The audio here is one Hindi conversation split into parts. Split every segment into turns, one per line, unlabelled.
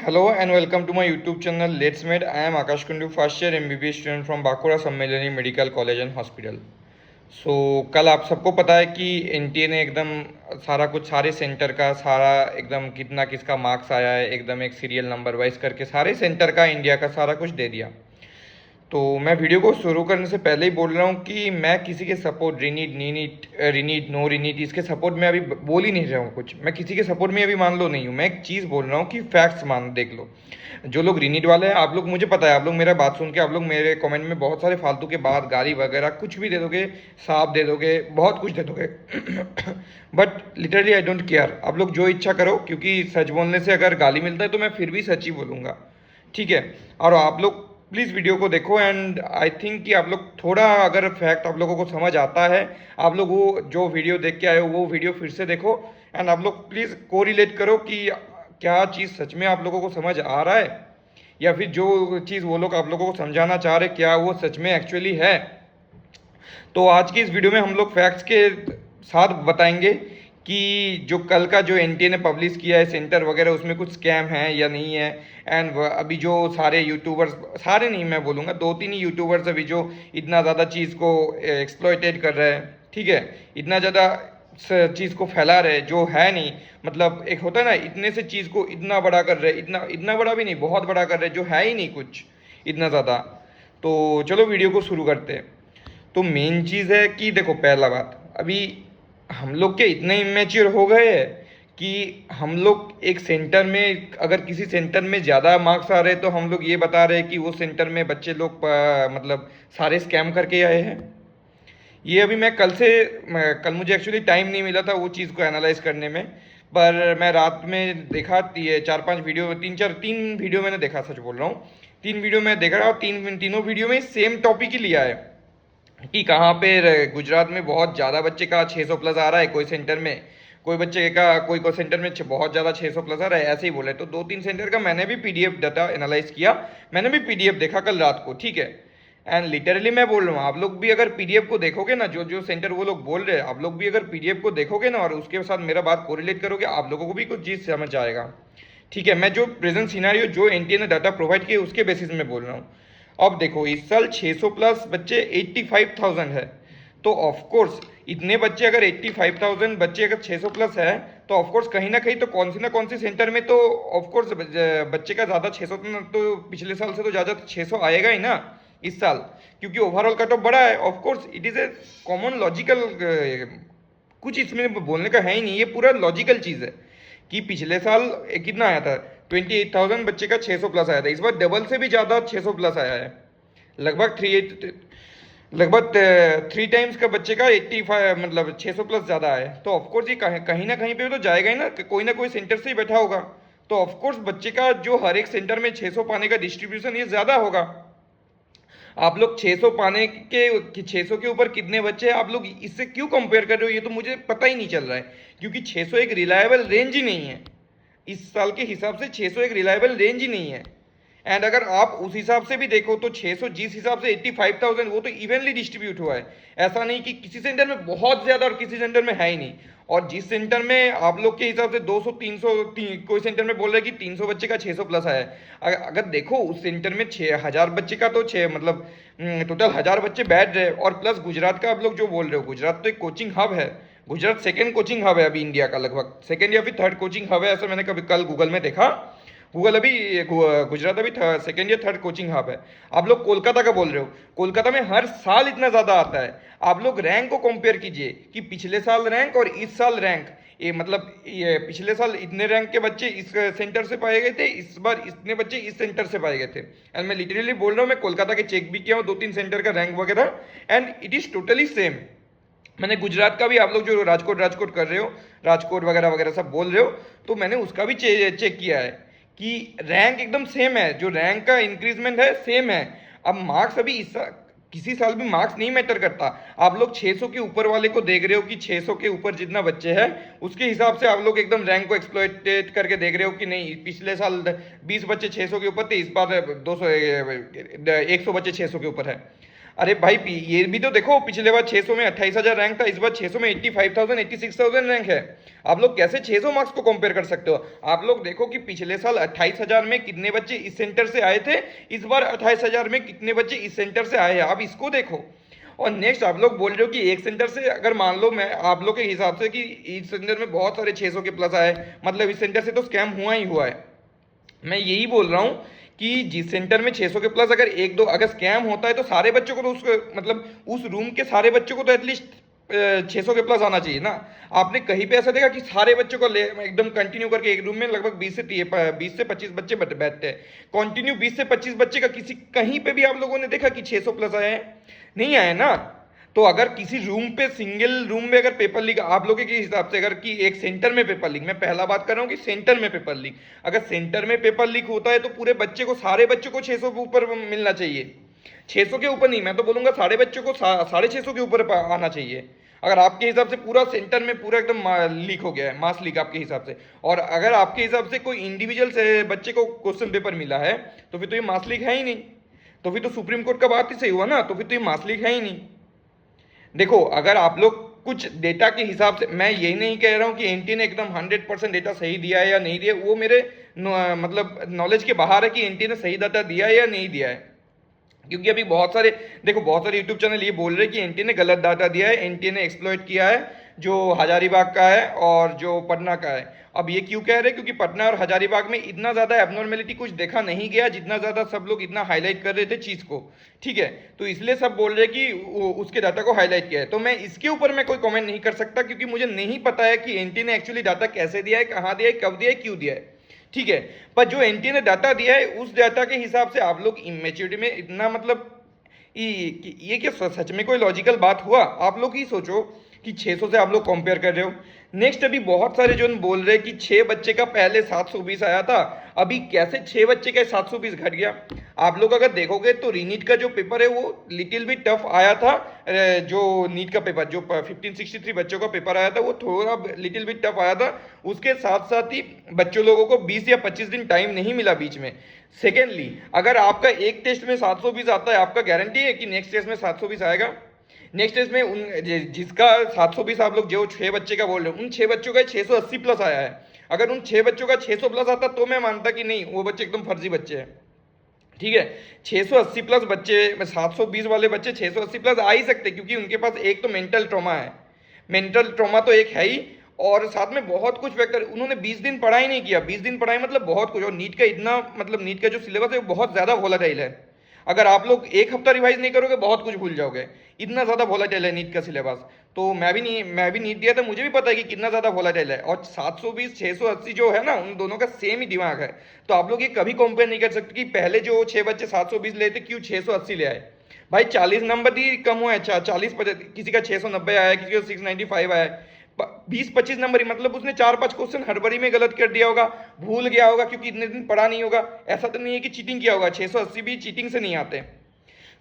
Hello and welcome to my YouTube channel Let's Med. I am Akash Kundu, first year MBBS student from Bakura Sammelani Medical College and Hospital. कल आप सबको पता है कि एनटीए ने एकदम सारा कुछ सारे सेंटर का सारा एकदम कितना किसका मार्क्स आया है एकदम एक सीरियल नंबर वाइज करके सारे सेंटर का इंडिया का सारा कुछ दे दिया। तो मैं वीडियो को शुरू करने से पहले ही बोल रहा हूँ कि मैं किसी के सपोर्ट रीनीट नो रीनीट इसके सपोर्ट में अभी बोल ही नहीं रहा हूँ कुछ। मैं किसी के सपोर्ट में अभी मान लो नहीं हूँ। मैं एक चीज़ बोल रहा हूँ कि फैक्ट्स मान देख लो। जो लोग रीनीट वाले हैं आप लोग, मुझे पता है आप लोग मेरा बात सुन के आप लोग मेरे कमेंट में बहुत सारे फालतू के बात गाली वगैरह कुछ भी दे दोगे, साफ दे दोगे, बहुत कुछ दे दोगे। But literally I don't care. आप लोग जो इच्छा करो, क्योंकि सच बोलने से अगर गाली मिलता है तो मैं फिर भी सच ही बोलूँगा, ठीक है। और आप लोग प्लीज़ वीडियो को देखो एंड आई थिंक कि आप लोग थोड़ा अगर फैक्ट आप लोगों को समझ आता है, आप लोग वो जो वीडियो देख के आए हो वो वीडियो फिर से देखो एंड आप लोग प्लीज़ को रिलेट करो कि क्या चीज़ सच में आप लोगों को समझ आ रहा है या फिर जो चीज़ वो लोग आप लोगों को समझाना चाह रहे क्या वो सच में एक्चुअली है। तो आज की इस वीडियो में हम लोग फैक्ट्स के साथ बताएंगे कि जो कल का जो एनटीए ने पब्लिश किया है सेंटर वगैरह उसमें कुछ स्कैम है या नहीं है। एंड अभी जो सारे यूट्यूबर्स, सारे नहीं मैं बोलूँगा, 2-3 ही यूट्यूबर्स अभी जो इतना ज़्यादा चीज़ को एक्सप्लॉइटेड कर रहे हैं, ठीक है, इतना ज़्यादा चीज़ को फैला रहे जो है नहीं। मतलब एक होता है ना, इतने से चीज़ को इतना बड़ा कर रहे, इतना इतना बड़ा भी नहीं, बहुत बड़ा कर रहे जो है ही नहीं कुछ इतना ज़्यादा। तो चलो वीडियो को शुरू करते हैं। तो मेन चीज़ है कि देखो, पहला बात, अभी हम लोग के इतने इमेच्योर हो गए हैं कि हम लोग एक सेंटर में अगर किसी सेंटर में ज़्यादा मार्क्स आ रहे हैं तो हम लोग ये बता रहे हैं कि वो सेंटर में बच्चे लोग मतलब सारे स्कैम करके आए हैं। ये अभी मैं कल मुझे एक्चुअली टाइम नहीं मिला था वो चीज़ को एनालाइज करने में, पर मैं रात में देखा 4-5 वीडियो, 3 वीडियो मैंने देखा, सच बोल रहा हूँ 3 वीडियो मैं देख रहा हूँ। तीनों वीडियो में सेम टॉपिक ही लिया है कि कहाँ पे गुजरात में बहुत ज़्यादा बच्चे का 600 प्लस आ रहा है, कोई सेंटर में कोई बच्चे का कोई सेंटर में बहुत ज़्यादा 600 प्लस आ रहा है, ऐसे ही बोले। तो 2-3 सेंटर का मैंने भी पीडीएफ डाटा एनालाइज किया, मैंने भी पीडीएफ देखा कल रात को, ठीक है। एंड लिटरली मैं बोल रहा हूँ, आप लोग भी अगर पीडीएफ को देखोगे ना, जो जो सेंटर वो लोग बोल रहे हैं, आप लोग भी अगर पीडीएफ को देखोगे ना और उसके साथ मेरा बात कोरिलेट करोगे, आप लोगों को भी कुछ चीज़ समझ आएगा, ठीक है। मैं जो प्रेजेंट सिनारियो जो एनटीए ने डाटा प्रोवाइड किए उसके बेसिस में बोल रहा हूँ। अब देखो, इस साल 600 प्लस बच्चे 85,000 है, तो ऑफकोर्स इतने बच्चे अगर 85,000 बच्चे अगर 600 प्लस है तो ऑफकोर्स कहीं तो कौन सी सेंटर में तो ऑफकोर्स बच्चे का ज़्यादा 600 तो पिछले साल से तो ज़्यादा 600 आएगा ही ना इस साल, क्योंकि ओवरऑल कट ऑफ बड़ा है। Of course it is a common logical, कुछ इसमें बोलने का है ही नहीं, ये पूरा लॉजिकल चीज़ है कि पिछले साल कितना आया था, 28,000 बच्चे का 600 प्लस आया था, इस बार डबल से भी ज़्यादा 600 प्लस आया है, लगभग 3 टाइम्स का बच्चे का 85 मतलब 600 प्लस ज़्यादा है। तो ऑफकोर्स ये कहीं ना कहीं पे तो जाएगा ही ना कोई सेंटर से ही बैठा होगा। तो ऑफकोर्स बच्चे का जो हर एक सेंटर में 600 पाने का डिस्ट्रीब्यूशन ये ज़्यादा होगा। आप लोग 600 पाने के 600 के ऊपर कितने बच्चे हैं आप लोग इससे क्यों कंपेयर कर रहे हो, ये तो मुझे पता ही नहीं चल रहा है, क्योंकि 600 एक रिलायबल रेंज ही नहीं है। इस साल के हिसाब से 600 एक रिलायबल रेंज ही नहीं है। एंड अगर आप उस हिसाब से भी देखो तो 600 जिस हिसाब से 85,000 वो तो इवनली डिस्ट्रीब्यूट हुआ है। ऐसा नहीं कि किसी सेंटर में बहुत ज़्यादा और किसी सेंटर में है ही नहीं। और जिस सेंटर में आप लोग के हिसाब से 200-300, कोई सेंटर में बोल रहे हैं कि 300 बच्चे का 600 प्लस आया है, अगर देखो उस सेंटर में 6,000 बच्चे का तो मतलब टोटल 1,000 बच्चे बैठ रहे, और प्लस गुजरात का आप लोग जो बोल रहे हो, गुजरात तो एक कोचिंग हब है, गुजरात सेकेंड कोचिंग हब है अभी इंडिया का, लगभग सेकेंड या फिर थर्ड कोचिंग हब है, ऐसा मैंने कभी कल गूगल में देखा। गुजरात अभी सेकेंड या थर्ड कोचिंग हब है। आप लोग कोलकाता का बोल रहे हो, कोलकाता में हर साल इतना ज़्यादा आता है। आप लोग रैंक को कंपेयर कीजिए कि पिछले साल रैंक और इस साल रैंक, ये मतलब ये पिछले साल इतने रैंक के बच्चे इस सेंटर से पाए गए थे, इस बार इतने बच्चे इस सेंटर से पाए गए थे। एंड मैं लिटरली बोल रहा हूँ, मैं कोलकाता के चेक भी किया हूँ 2-3 सेंटर का रैंक वगैरह, and it is totally same. मैंने गुजरात का भी, आप लोग जो राजकोट कर रहे हो, राजकोट वगैरह वगैरह सब बोल रहे हो, तो मैंने उसका भी चेक किया है कि रैंक एकदम सेम है, जो रैंक का इंक्रीजमेंट है सेम है। अब मार्क्स अभी किसी साल भी मार्क्स नहीं मैटर करता। आप लोग 600 के ऊपर वाले को देख रहे हो कि 600 के ऊपर जितना बच्चे हैं उसके हिसाब से आप लोग एकदम रैंक को एक्सप्लॉइटेट करके देख रहे हो कि नहीं, पिछले साल 20 बच्चे 600 के ऊपर थे, इस बार 100 बच्चे 600 के ऊपर है। अरे भाई ये भी तो देखो, पिछले बार 600 में 28,000 रैंक था, इस बार 600 में 85,000 86,000 रैंक है। आप लोग कैसे 600 मार्क्स को कंपेयर कर सकते हो? आप लोग देखो कि पिछले साल 28,000 में कितने बच्चे इस सेंटर से आए थे, इस बार 28,000 में कितने बच्चे इस सेंटर से आए हैं, आप इसको देखो। और नेक्स्ट आप लोग बोल रहे हो कि एक सेंटर से, अगर मान लो मैं आप लोग के हिसाब से कि इस सेंटर में बहुत सारे 600 के प्लस आए, मतलब इस सेंटर से तो स्कैम हुआ ही हुआ है। मैं यही बोल रहा हूँ कि जिस सेंटर में 600 के प्लस अगर एक दो अगर स्कैम होता है तो सारे बच्चों को तो उस मतलब उस रूम के सारे बच्चों को तो एटलीस्ट 600 के प्लस आना चाहिए ना। आपने कहीं पे ऐसा देखा कि सारे बच्चों को ले एकदम कंटिन्यू करके एक रूम में लगभग 20 से 25 बच्चे बैठते हैं, कंटिन्यू 20 से 25 बच्चे का किसी कहीं पे भी आप लोगों ने देखा कि 600 प्लस आए हैं? नहीं आए ना। तो अगर किसी रूम पे सिंगल रूम में अगर पेपर लीक आप लोगों के हिसाब से, अगर कि एक सेंटर में पेपर लीक, मैं पहला बात कर रहा हूँ कि सेंटर में पेपर लीक, अगर सेंटर में पेपर लीक होता है तो पूरे बच्चे को, सारे बच्चों को 600 के ऊपर मिलना चाहिए। 600 के ऊपर नहीं, मैं तो बोलूंगा सारे बच्चों को 650 के ऊपर आना चाहिए। अगर आपके हिसाब से पूरा सेंटर में पूरा एकदम लीक हो गया है, मास लीक आपके हिसाब से, और अगर आपके हिसाब से कोई इंडिविजुअल से बच्चे को क्वेश्चन पेपर मिला है तो फिर तो ये मास लीक है ही नहीं। तो फिर तो सुप्रीम कोर्ट का बात ही सही हुआ ना, तो फिर तो ये मास लीक है ही नहीं। देखो, अगर आप लोग कुछ डेटा के हिसाब से, मैं यही नहीं कह रहा हूं कि एनटीए ने एकदम 100% डेटा सही दिया है या नहीं दिया, वो मेरे मतलब नॉलेज के बाहर है कि एनटीए ने सही डाटा दिया है या नहीं दिया है। क्योंकि अभी बहुत सारे, देखो बहुत सारे यूट्यूब चैनल ये बोल रहे हैं कि एनटीए ने गलत डाटा दिया है, एनटीए ने एक्सप्लॉइट किया है जो हजारीबाग का है और जो पटना का है। अब ये क्यों कह रहे हैं? क्योंकि पटना और हजारीबाग में इतना ज़्यादा एबनॉर्मेलिटी कुछ देखा नहीं गया जितना ज़्यादा सब लोग इतना हाईलाइट कर रहे थे चीज़ को, ठीक है। तो इसलिए सब बोल रहे हैं कि उसके डाटा को हाईलाइट किया है। तो मैं इसके ऊपर मैं कोई कमेंट नहीं कर सकता क्योंकि मुझे नहीं पता है कि एनटीए ने एक्चुअली डाटा कैसे दिया है, कहाँ दिया है, कब दिया है, क्यों दिया है, ठीक है। पर जो एनटीए ने डाटा दिया है उस डाटा के हिसाब से आप लोग इमेच्योरिटी में इतना, मतलब ये क्या सच में कोई लॉजिकल बात हुआ? आप लोग ही सोचो कि 600 से आप लोग कंपेयर कर रहे हो। नेक्स्ट, अभी बहुत सारे जो बोल रहे हैं कि 6 बच्चे का पहले 720 आया था, अभी कैसे 6 बच्चे का 720 घट गया? आप लोग अगर देखोगे तो रीनीट का जो पेपर है वो लिटिल भी टफ आया था। जो नीट का पेपर जो 1563 बच्चों का पेपर आया था वो थोड़ा लिटिल भी टफ आया था। उसके साथ साथ ही बच्चों लोगों को 20 या 25 दिन टाइम नहीं मिला बीच में। सेकेंडली, अगर आपका एक टेस्ट में 720 आता है, आपका गारंटी है कि नेक्स्ट टेस्ट में 720 आएगा? नेक्स्ट टेस्ट में जिसका 720 आप लोग जो 6 बच्चे का बोल रहे हो, उन 6 बच्चों का 680 प्लस आया है। अगर उन 6 बच्चों का 600 प्लस आता तो मैं मानता कि नहीं, वो बच्चे एकदम फर्जी बच्चे हैं, ठीक है। 680 प्लस बच्चे, 720 वाले बच्चे 680 प्लस आ ही सकते क्योंकि उनके पास एक तो मेंटल ट्रॉमा है, मेंटल ट्रॉमा तो एक है ही, और साथ में बहुत कुछ फैक्टर। उन्होंने 20 दिन पढ़ाई नहीं किया, 20 दिन पढ़ाई मतलब बहुत कुछ। और नीट का इतना, मतलब नीट का जो सिलेबस है वो बहुत ज़्यादा वोलेटाइल है। अगर आप लोग एक हफ्ता रिवाइज नहीं करोगे बहुत कुछ भूल जाओगे, इतना ज़्यादा वोलेटाइल है नीट का सिलेबस। तो मैं भी नीट दिया था, मुझे भी पता है कि कितना ज़्यादा वोलेटाइल है। और 720 680 जो है ना, उन दोनों का सेम ही दिमाग है। तो आप लोग ये कभी कंपेयर नहीं कर सकते कि पहले जो 6 बच्चे 720 ले थे क्यों 680 ले आए। भाई 40 नंबर ही कम हुआ है, 40 किसी का 690 आया, किसी का 695 आया, 20-25 नंबर ही, मतलब उसने 4-5 क्वेश्चन हड़बड़ी में गलत कर दिया होगा, भूल गया होगा क्योंकि इतने दिन पढ़ा नहीं होगा। ऐसा तो नहीं है कि चीटिंग किया होगा, 680 भी चीटिंग से नहीं आते।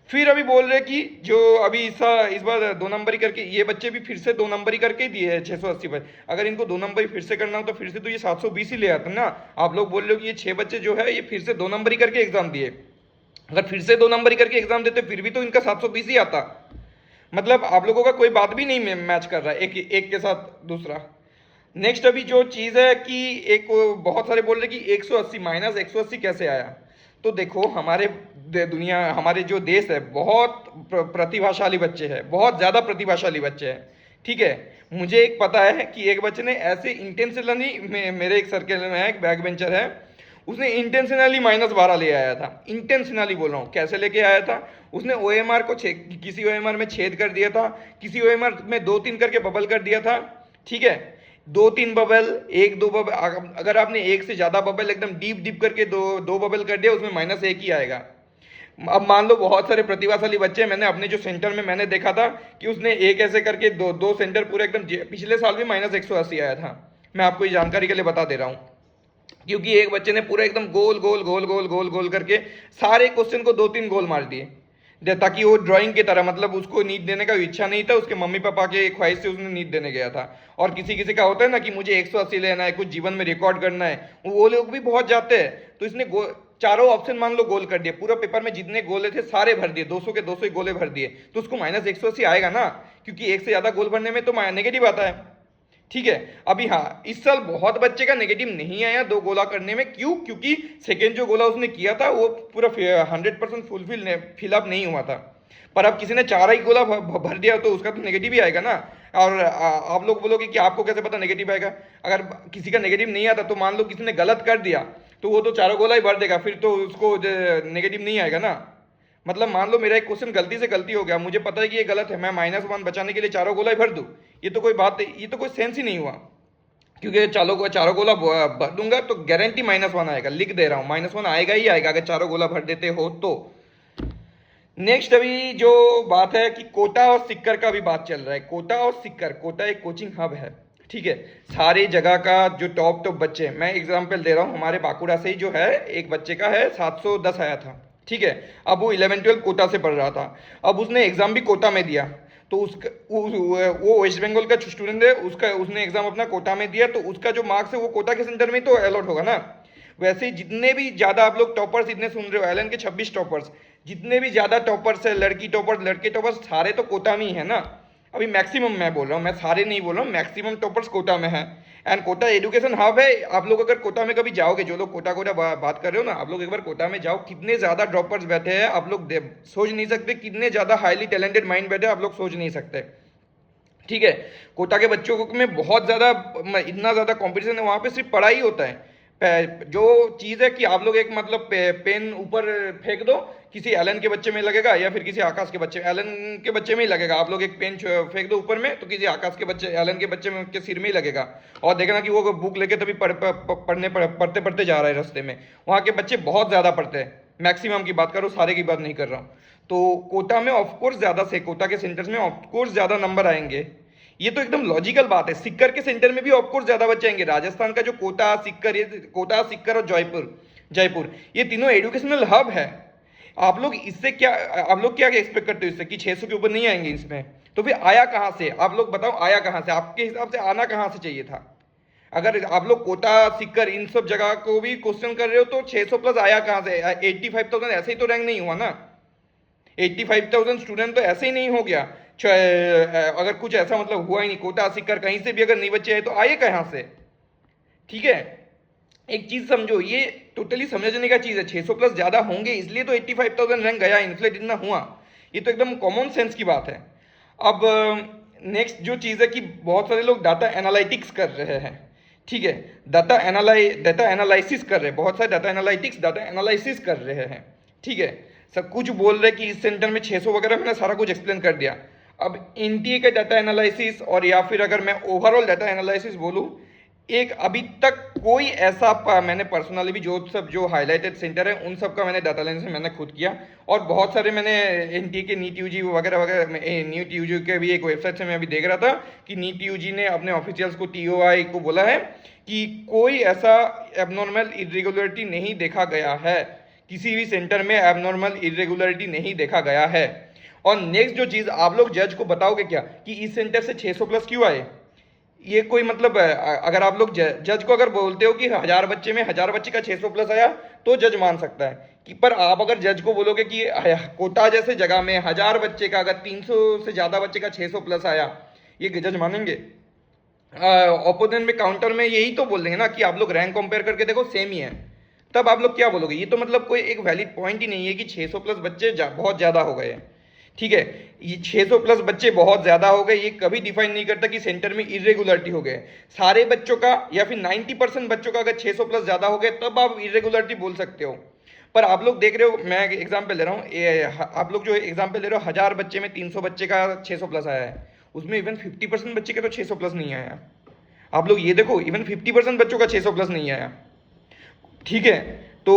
फिर अभी बोल रहे कि जो अभी इस बार 2 नंबर ही करके, ये बच्चे भी फिर से 2 नंबर ही करके दिए है 680 पर। अगर इनको 2 नंबर ही फिर से करना हो तो फिर से तो ये 720 ही ले आते ना। आप लोग बोल रहे हो कि ये 6 बच्चे जो है ये फिर से 2 नंबर ही करके एग्जाम दिए, अगर फिर से 2 नंबर ही करके एग्जाम देते फिर भी तो इनका 720 ही आता। मतलब आप लोगों का कोई बात भी नहीं मैच कर रहा है एक के साथ दूसरा। नेक्स्ट, अभी जो चीज़ है कि एक बहुत सारे बोल रहे कि 180 माइनस 180 कैसे आया। तो देखो, हमारे दुनिया, हमारे जो देश है बहुत प्रतिभाशाली बच्चे हैं, बहुत ज़्यादा प्रतिभाशाली बच्चे हैं, ठीक है। मुझे एक पता है कि एक बच्चे ने ऐसे इंटेंशनली, मेरे एक सर्कल में है, एक बैक बेंचर है, उसने इंटेंशनली -12 ले आया था। इंटेंशनली बोल रहा हूँ, कैसे लेके आया था? उसने ओएमआर को किसी ओएमआर में छेद कर दिया था, किसी ओएमआर में 2-3 करके बबल कर दिया था, ठीक है। 2-3 बबल, 1-2 बबल, अगर आपने एक से ज़्यादा बबल एकदम डीप करके दो बबल कर दिया, उसमें -1 ही आएगा। अब मान लो बहुत सारे प्रतिभाशाली बच्चे हैं, मैंने अपने जो सेंटर में मैंने देखा था कि उसने एक ऐसे करके दो सेंटर पूरे एकदम, पिछले साल भी -180 आया था। मैं आपको ये जानकारी के लिए बता दे रहा हूँ, क्योंकि एक बच्चे ने पूरा एकदम गोल गोल गोल गोल गोल गोल करके सारे क्वेश्चन को 2-3 गोल मार दिए, ताकि वो ड्राइंग की तरह, मतलब उसको नीट देने का इच्छा नहीं था, उसके मम्मी पापा के ख्वाहिश से उसने नीट देने गया था। और किसी किसी का होता है ना कि मुझे 180 लेना है, कुछ जीवन में रिकॉर्ड करना है, वो लोग भी बहुत जाते हैं। तो इसने चारों ऑप्शन मान लो गोल कर दिए, पूरा पेपर में जितने गोले थे सारे भर दिए, 200 के 200 ही गोले भर दिए, तो उसको -180 आएगा ना, क्योंकि एक से ज्यादा गोल भरने में तो नेगेटिव आता है। ठीक है, अभी हाँ, इस साल बहुत बच्चे का नेगेटिव नहीं आया 2 गोला करने में। क्यों? क्योंकि सेकेंड जो गोला उसने किया था वो पूरा 100% फिलअप नहीं हुआ था। पर अब किसी ने 4 ही गोला भर दिया तो उसका तो नेगेटिव ही आएगा ना। और आप लोग बोलोगे कि आपको कैसे पता नेगेटिव आएगा? अगर किसी का नेगेटिव नहीं आता तो मान लो किसी ने गलत कर दिया तो वो तो चारों गोला ही भर देगा, फिर तो उसको नेगेटिव नहीं आएगा ना। मतलब मान लो मेरा एक क्वेश्चन गलती से गलती हो गया, मुझे पता है कि ये गलत है, मैं -1 बचाने के लिए चारों गोला ही भर दूं, ये तो कोई बात, ये तो कोई सेंस ही नहीं हुआ। क्योंकि चारों गोला भर दूंगा तो गारंटी -1 आएगा, लिख दे रहा हूं, -1 आएगा ही आएगा अगर चारों गोला भर देते हो तो। नेक्स्ट अभी जो बात है कि कोटा और सिक्कर का भी बात चल रहा है। कोटा और सिक्कर, कोटा एक कोचिंग हब है, ठीक है, सारी जगह का जो टॉप बच्चे, मैं एग्जांपल दे रहा हूँ, हमारे बांकुड़ा से ही जो है एक बच्चे का है 710 आया था, ठीक है। अब वो 11-12 कोटा से पढ़ रहा था, अब उसने एग्जाम भी कोटा में दिया, तो उसका वो वेस्ट बंगाल का स्टूडेंट है, उसका उसने एग्जाम अपना कोटा में दिया, तो उसका जो मार्क्स है वो कोटा के सेंटर में तो अलॉट होगा ना। वैसे ही जितने भी ज्यादा आप लोग टॉपर्स इतने सुन रहे हो, एलन के 26 टॉपर्स, जितने भी ज्यादा टॉपर्स है, लड़की टॉपर्स लड़के टॉपर्स, सारे तो कोटा में ही है ना। अभी मैक्सिमम मैं बोल रहा हूँ, मैं सारे नहीं बोल रहा हूँ, मैक्सिमम टॉपर्स कोटा में है। एंड कोटा एजुकेशन हब है। आप लोग अगर कोटा में कभी जाओगे, जो लोग कोटा कोटा बात कर रहे हो ना, आप लोग एक बार कोटा में जाओ, कितने ज्यादा ड्रॉपर्स बैठे हैं आप लोग सोच नहीं सकते, कितने ज्यादा हाईली टैलेंटेड माइंड बैठे हैं आप लोग सोच नहीं सकते, ठीक है। कोटा के बच्चों में बहुत ज्यादा, इतना ज्यादा कंपटीशन है, वहां पे सिर्फ पढ़ाई होता है। जो चीज है कि आप लोग एक मतलब पेन ऊपर फेंक दो, किसी एलन के बच्चे में लगेगा या फिर किसी आकाश के बच्चे, एलन के बच्चे में ही लगेगा। आप लोग एक पेन फेंक दो ऊपर में तो किसी आकाश के बच्चे, एलन के बच्चे में के सिर में ही लगेगा, और देखना कि वो बुक लेके तभी पढ़ते पढ़ते जा रहा है रास्ते में। वहाँ के बच्चे बहुत ज्यादा पढ़ते हैं, मैक्सिमम की बात करो, सारे की बात नहीं कर रहा हूँ। तो कोटा में ऑफकोर्स ज्यादा से, कोटा के सेंटर्स में ऑफकोर्स ज्यादा नंबर आएंगे, ये तो एकदम लॉजिकल बात है। सिक्कर के सेंटर में भी ऑफकोर्स ज्यादा बच्चे आएंगे। राजस्थान का जो कोटा सिक्कर, ये कोटा सिक्कर और जयपुर ये तीनों एजुकेशनल हब है। आप लोग इससे क्या, आप लोग क्या एक्सपेक्ट करते हो इससे कि 600 के ऊपर नहीं आएंगे इसमें? तो फिर आया कहां से? आप लोग बताओ, आया कहां से? आपके हिसाब से आना कहां से चाहिए था? अगर आप लोग कोटा सिक्कर इन सब जगह को भी क्वेश्चन कर रहे हो तो 600 प्लस आया कहां से? 85,000 ऐसे ही तो रैंक नहीं हुआ ना। 85,000 स्टूडेंट तो ऐसे ही नहीं हो गया। अगर कुछ ऐसा मतलब हुआ ही नहीं, कोटा सिक्कर कहीं से भी अगर नहीं बचे हैं तो आए कहां से? ठीक है, एक चीज समझो, ये टोटली समझने का चीज है। 600 प्लस ज्यादा होंगे इसलिए तो 85,000 रैंक गया, इन्फ्लेट इतना हुआ, ये तो एकदम कॉमन सेंस की बात है। अब नेक्स्ट जो चीज है कि बहुत सारे लोग डाटा एनालिटिक्स कर रहे हैं, ठीक है, डाटा एनालिसिस कर रहे हैं, बहुत सारे डाटा एनालिसिस कर रहे हैं, ठीक है। सब कुछ बोल रहे कि इस सेंटर में 600 वगैरह, मैंने सारा कुछ एक्सप्लेन कर दिया। अब एनटीए का डाटा एनालिसिस, और या फिर अगर मैं ओवरऑल डाटा एनालिसिस बोलूं, एक अभी तक कोई ऐसा, मैंने पर्सनली भी जो हाईलाइटेड सेंटर है उन सब का मैंने डाटा एनालिसिस मैंने खुद किया, और बहुत सारे मैंने एनटीए के नीट यूजी वगैरह वगैरह, नीट यूजी के भी एक वेबसाइट से मैं अभी देख रहा था कि नीट यूजी ने अपने ऑफिशियल्स को, टीओआई को बोला है कि कोई ऐसा एबनॉर्मल इरेगुलरिटी नहीं देखा गया है, किसी भी सेंटर में एबनॉर्मल इरेगुलरिटी नहीं देखा गया है। और नेक्स्ट जो चीज, आप लोग जज को बताओगे क्या कि इस सेंटर से 600 प्लस क्यों आए? ये कोई मतलब, अगर आप लोग जज को अगर बोलते हो कि 1000 बच्चे में 1000 बच्चे का 600 प्लस आया तो जज मान सकता है कि, पर आप अगर जज को बोलोगे कि कोटा जैसे जगह में 1000 बच्चे का अगर 300 से ज्यादा बच्चे का 600 प्लस आया, ये जज मानेंगे? ओपोनेंट में काउंटर में यही तो बोल देंगे ना कि आप लोग रैंक कंपेयर करके देखो सेम ही है, तब आप लोग क्या बोलोगे? ये तो मतलब कोई एक वैलिड पॉइंट ही नहीं है कि 600 प्लस बच्चे बहुत ज्यादा हो गए हैं, ठीक है। ये 600 प्लस बच्चे बहुत ज्यादा हो गए, ये कभी डिफाइन नहीं करता कि सेंटर में इरेगुलरिटी हो गए। सारे बच्चों का या फिर 90% बच्चों का अगर 600 प्लस ज्यादा हो गए तब आप इरेगुलरिटी बोल सकते हो। पर आप लोग देख रहे हो, मैं एग्जाम्पल ले रहा हूँ, आप लोग जो एग्जाम्पल ले रहे हो, 1000 बच्चे में 300 बच्चे का 600 प्लस आया है, उसमें इवन 50% बच्चे का तो 600 प्लस नहीं आया। आप लोग ये देखो, इवन 50% बच्चों का 600 प्लस नहीं आया, ठीक है। तो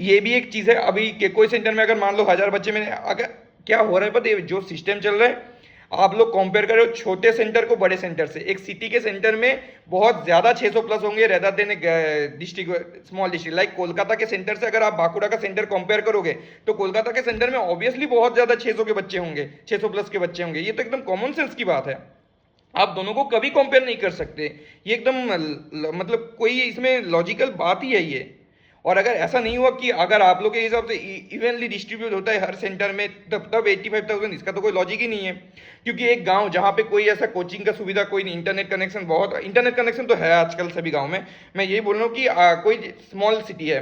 ये भी एक चीज है। अभी के कोई सेंटर में अगर मान लो 1000 बच्चे में, अगर क्या हो रहा है पता है, जो सिस्टम चल रहा है, आप लोग कंपेयर करो छोटे सेंटर को बड़े सेंटर से। एक सिटी के सेंटर में बहुत ज्यादा 600 प्लस होंगे rather than district, small district like Kolkata के सेंटर से अगर आप बांकुड़ा का सेंटर कंपेयर करोगे तो कोलकाता के सेंटर में ऑब्वियसली बहुत ज्यादा 600 के बच्चे होंगे, 600 प्लस के बच्चे होंगे। ये तो एकदम कॉमन सेंस की बात है, आप दोनों को कभी कंपेयर नहीं कर सकते, ये एकदम मतलब कोई इसमें लॉजिकल बात ही है ये। और अगर ऐसा नहीं हुआ कि अगर आप लोग के हिसाब से इवनली डिस्ट्रीब्यूट होता है हर सेंटर में, तब 85,000, इसका तो कोई लॉजिक ही नहीं है। क्योंकि एक गांव जहां पे कोई ऐसा कोचिंग का सुविधा कोई नहीं, इंटरनेट कनेक्शन बहुत, इंटरनेट कनेक्शन तो है आजकल सभी गाँव में, मैं यही बोल रहा हूँ कि कोई स्मॉल सिटी है,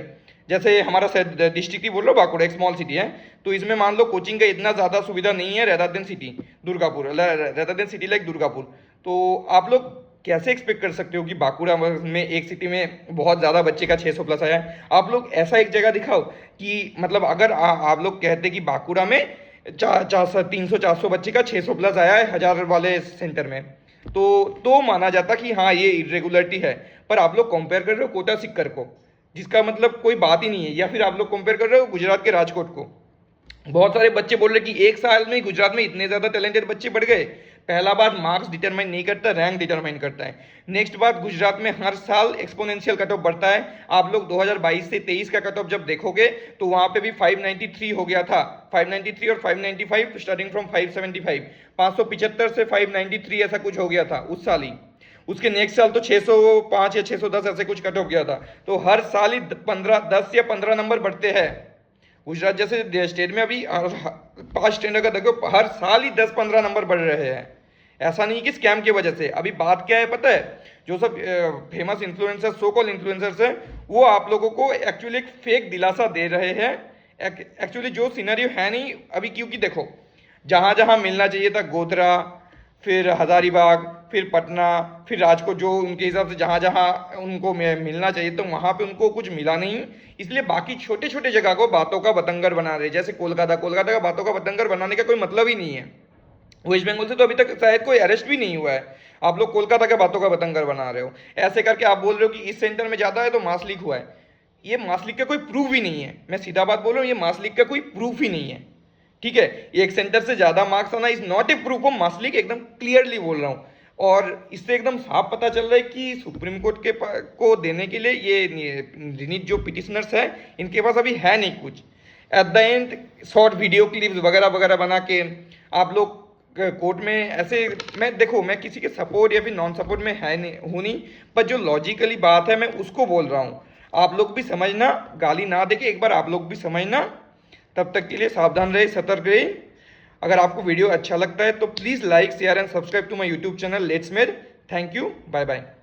जैसे हमारा डिस्ट्रिक्ट ही बोल रहा हूँ बांकुड़ा, एक स्मॉल सिटी है, तो इसमें मान लो कोचिंग का इतना ज़्यादा सुविधा नहीं है rather than city Durgapur, rather than city like Durgapur. तो आप लोग कैसे एक्सपेक्ट कर सकते हो कि बांकुड़ा में एक सिटी में बहुत ज़्यादा बच्चे का 600 प्लस आया है? आप लोग ऐसा एक जगह दिखाओ कि मतलब अगर आप लोग कहते कि बांकुड़ा में 300-400 बच्चे का 600 प्लस आया है 1000 वाले सेंटर में, तो माना जाता कि हाँ ये इरेगुलरिटी है। पर आप लोग कंपेयर कर रहे हो कोटा सिक्कर को, जिसका मतलब कोई बात ही नहीं है, या फिर आप लोग कंपेयर कर रहे हो गुजरात के राजकोट को। बहुत सारे बच्चे बोल रहे कि एक साल में गुजरात में इतने ज्यादा टैलेंटेड बच्चे बढ़ गए। पहला बात, मार्क्स डिटरमाइन नहीं करता, रैंक डिटरमाइन करता है। नेक्स्ट बात, गुजरात में हर साल एक्सपोनेंशियल कट ऑफ बढ़ता है। आप लोग 2022 से 23 का कट ऑफ जब देखोगे तो वहां पे भी 593 हो गया था, 593 और 595 स्टार्टिंग फ्रॉम 575, 575 से 593 ऐसा कुछ हो गया था उस साल ही। उसके नेक्स्ट साल तो 605 या 610 ऐसे कुछ कट ऑफ गया था। तो हर साल ही 10 या 15 नंबर बढ़ते हैं। गुजरात जैसे स्टेट में अभी 5 स्टैंडर्ड का देखो, हर साल ही 10-15 नंबर बढ़ रहे हैं। ऐसा नहीं कि स्कैम की वजह से। अभी बात क्या है पता है, जो सब फेमस इन्फ्लुएंसर, सो कॉल इन्फ्लुएंसर्स हैं, वो आप लोगों को एक्चुअली एक फेक दिलासा दे रहे हैं। एक्चुअली जो सिनेरियो है नहीं अभी, क्योंकि देखो जहाँ जहाँ मिलना चाहिए था, गोधरा, फिर हजारीबाग, फिर पटना, फिर राजकोट, जो उनके हिसाब से जहाँ जहाँ उनको मिलना चाहिए तो वहाँ पे उनको कुछ मिला नहीं। इसलिए बाकी छोटे छोटे जगह को बातों का बतंगर बना रहे, जैसे कोलकाता का बातों का बतंगर बनाने का कोई मतलब ही नहीं है। वेस्ट बंगाल से तो अभी तक शायद कोई अरेस्ट भी नहीं हुआ है, आप लोग कोलकाता के बातों का बतंगर बना रहे हो। ऐसे करके आप बोल रहे हो कि इस सेंटर में ज़्यादा है तो मास लीक हुआ है। ये मास लीक का कोई प्रूफ ही नहीं है, मैं सीधा बात बोल रहा हूँ, ये मास लीक का कोई प्रूफ ही नहीं है। ठीक है, एक सेंटर से ज़्यादा मार्क्स आना is not a proof of mass leak, एकदम क्लियरली बोल रहा हूँ। और इससे एकदम साफ पता चल रहा है कि सुप्रीम कोर्ट के को देने के लिए ये जो पिटिशनर्स हैं इनके पास अभी है नहीं कुछ। At the end short video clips वगैरह वगैरह बना के आप लोग कोर्ट में ऐसे, मैं किसी के सपोर्ट या फिर नॉन सपोर्ट में है नहीं हूँ नहीं, पर जो लॉजिकली बात है मैं उसको बोल रहा हूँ। आप लोग भी समझना, गाली ना देके एक बार आप लोग भी समझना। तब तक के लिए सावधान रहे, सतर्क रहे। अगर आपको वीडियो अच्छा लगता है तो please like, share and subscribe to my YouTube channel let's made. Thank you, bye bye.